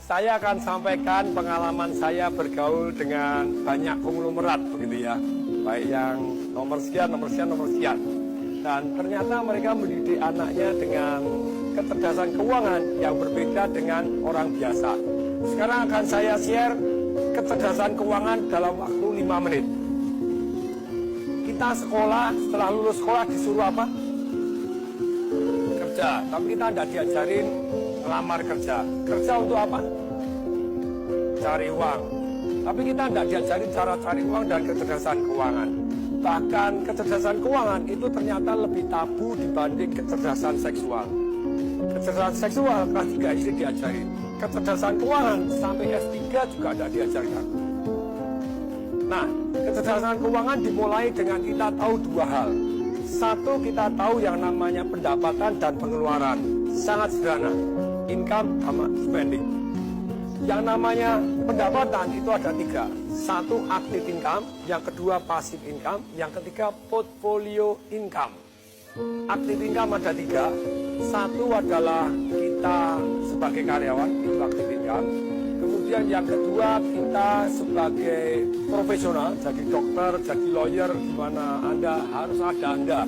Saya akan sampaikan pengalaman saya bergaul dengan banyak konglomerat begitu ya. Baik yang nomor sekian, nomor sekian, nomor sekian. Dan ternyata mereka mendidik anaknya dengan kecerdasan keuangan yang berbeda dengan orang biasa. Sekarang akan saya share kecerdasan keuangan dalam waktu 5 menit. Kita sekolah, setelah lulus sekolah disuruh apa? Kerja. Tapi kita tidak diajarin melamar kerja. Kerja untuk apa? Cari uang. Tapi kita tidak diajarin cara cari uang dan kecerdasan keuangan. Bahkan kecerdasan keuangan itu ternyata lebih tabu dibanding kecerdasan seksual. Kecerdasan seksual kelas 3 SD diajarin. Kecerdasan keuangan sampai S3 juga tidak diajarkan. Nah, kecerdasan keuangan dimulai dengan kita tahu dua hal. Satu, kita tahu yang namanya pendapatan dan pengeluaran. Sangat sederhana. Income sama spending. Yang namanya pendapatan itu ada 3. Satu, active income. Yang kedua, passive income. Yang ketiga, portfolio income. Active income ada 3. Satu adalah kita sebagai karyawan, itu active income. Kemudian yang kedua, kita sebagai profesional, jadi dokter, jadi lawyer, di mana Anda harus ada Anda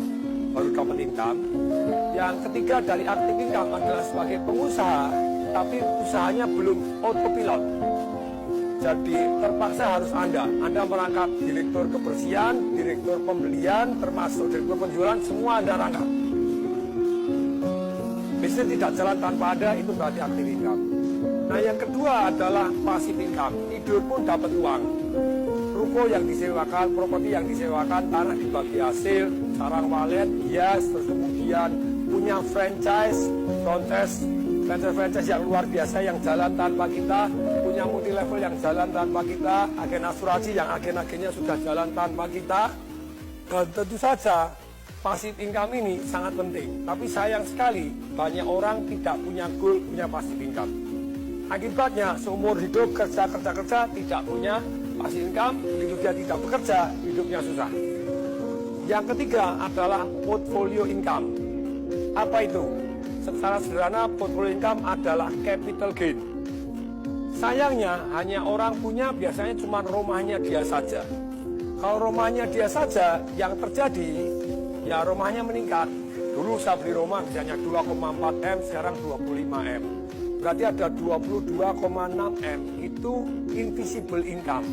baru dapat income. Yang ketiga dari active income adalah sebagai pengusaha, tapi usahanya belum autopilot. Jadi terpaksa harus Anda merangkap direktur kebersihan, direktur pembelian, termasuk direktur penjualan, semua Anda rangkap. Bisnis tidak jalan tanpa Anda, itu berarti active income. Nah, yang kedua adalah passive income. Tidur pun dapat uang. Ruko yang disewakan, properti yang disewakan, tanah dibagi hasil, sarang walet, hias, terus kemudian punya franchise yang luar biasa yang jalan tanpa kita, punya multi level yang jalan tanpa kita, agen asuransi yang agen-agennya sudah jalan tanpa kita. Dan tentu saja passive income ini sangat penting. Tapi sayang sekali banyak orang tidak punya goal, punya passive income. Akibatnya seumur hidup kerja tidak punya passive income, begitu dia tidak bekerja, hidupnya susah. Yang ketiga adalah portfolio income. Apa itu? Secara sederhana, portfolio income adalah capital gain. Sayangnya hanya orang punya biasanya cuma rumahnya dia saja. Kalau rumahnya dia saja, yang terjadi ya rumahnya meningkat. Dulu saya beli rumah misalnya 2,4 M, sekarang 25 M. Berarti ada 22,6 M, itu invisible income.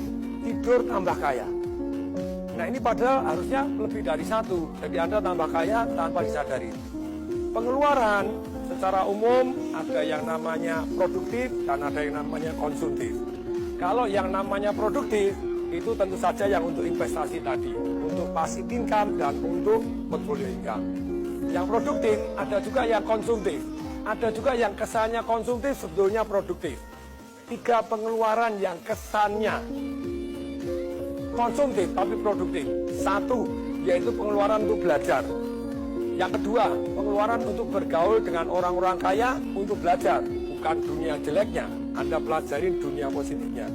Tidur tambah kaya. Nah, ini padahal harusnya lebih dari 1. Jadi Anda tambah kaya tanpa disadari. Pengeluaran secara umum ada yang namanya produktif dan ada yang namanya konsumtif. Kalau yang namanya produktif itu tentu saja yang untuk investasi tadi, untuk passive income dan untuk portfolio income. Yang produktif ada juga yang konsumtif. Ada juga yang kesannya konsumtif, sebetulnya produktif. 3 pengeluaran yang kesannya konsumtif tapi produktif. 1, yaitu pengeluaran untuk belajar. Yang kedua, pengeluaran untuk bergaul dengan orang-orang kaya untuk belajar. Bukan dunia jeleknya, Anda pelajarin dunia positifnya.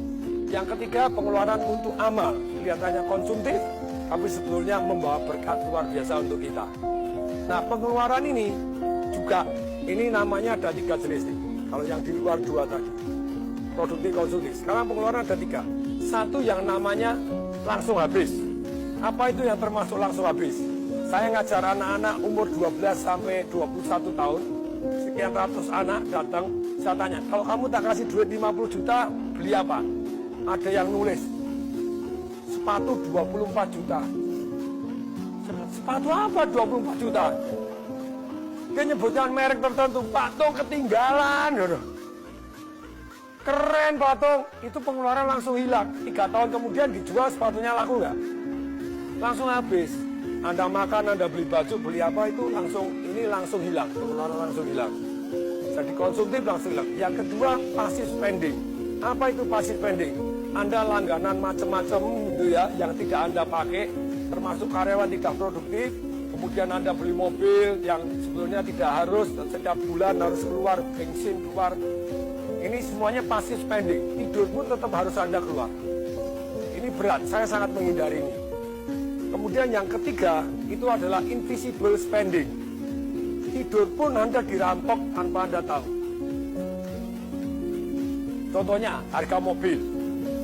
Yang ketiga, pengeluaran untuk amal. Kelihatannya konsumtif, tapi sebetulnya membawa berkat luar biasa untuk kita. Nah, pengeluaran ini juga, ini namanya ada 3 jenis nih. Kalau yang di luar 2 tadi, produktif, konsumtif. Sekarang pengeluaran ada 3. 1 yang namanya langsung habis. Apa itu yang termasuk langsung habis? Saya ngajar anak-anak umur 12 sampai 21 tahun. Sekian ratus anak datang, saya tanya, kalau kamu tak kasih duit 50 juta, beli apa? Ada yang nulis, sepatu 24 juta. Sepatu apa 24 juta? Dia nyebutkan merek tertentu, Pak Tong ketinggalan. Keren Pak Tong, itu pengeluaran langsung hilang. 3 tahun kemudian dijual sepatunya laku nggak? Langsung habis. Anda makan, Anda beli baju, beli apa itu langsung hilang. Pengeluaran langsung hilang. Jadi konsumtif langsung hilang. Yang kedua, passive spending. Apa itu passive spending? Anda langganan macam-macam gitu ya, yang tidak Anda pakai, termasuk karyawan tidak produktif. Kemudian Anda beli mobil yang sebetulnya tidak harus, setiap bulan harus keluar, bensin keluar. Ini semuanya passive spending. Tidur pun tetap harus Anda keluar. Ini berat, saya sangat menghindari ini. Kemudian yang ketiga, itu adalah invisible spending. Tidur pun Anda dirampok tanpa Anda tahu. Contohnya harga mobil.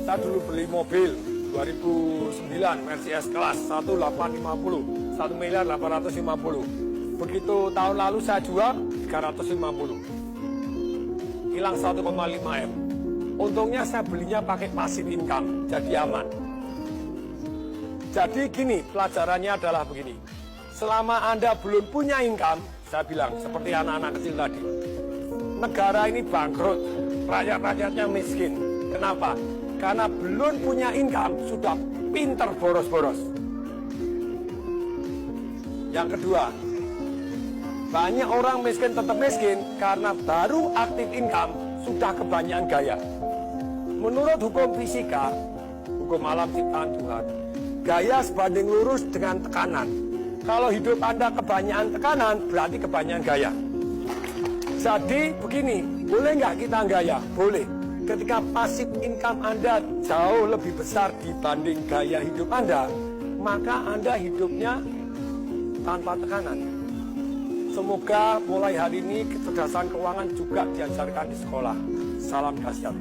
Saya dulu beli mobil 2009 Mercedes kelas 1850, 1.850.000. Begitu tahun lalu saya jual 350. Hilang 1,5 M. Untungnya saya belinya pakai passive income, jadi aman. Jadi gini, pelajarannya adalah begini. Selama Anda belum punya income, saya bilang seperti anak-anak kecil tadi, negara ini bangkrut, rakyat-rakyatnya miskin. Kenapa? Karena belum punya income, sudah pinter boros-boros. Yang kedua, banyak orang miskin tetap miskin karena baru aktif income, sudah kebanyakan gaya. Menurut hukum fisika, hukum alam ciptaan Tuhan, gaya sebanding lurus dengan tekanan. Kalau hidup Anda kebanyakan tekanan, berarti kebanyakan gaya. Jadi begini, boleh nggak kita gaya? Boleh. Ketika pasif income Anda jauh lebih besar dibanding gaya hidup Anda, maka Anda hidupnya tanpa tekanan. Semoga mulai hari ini kecerdasan keuangan juga diajarkan di sekolah. Salam dahsyat.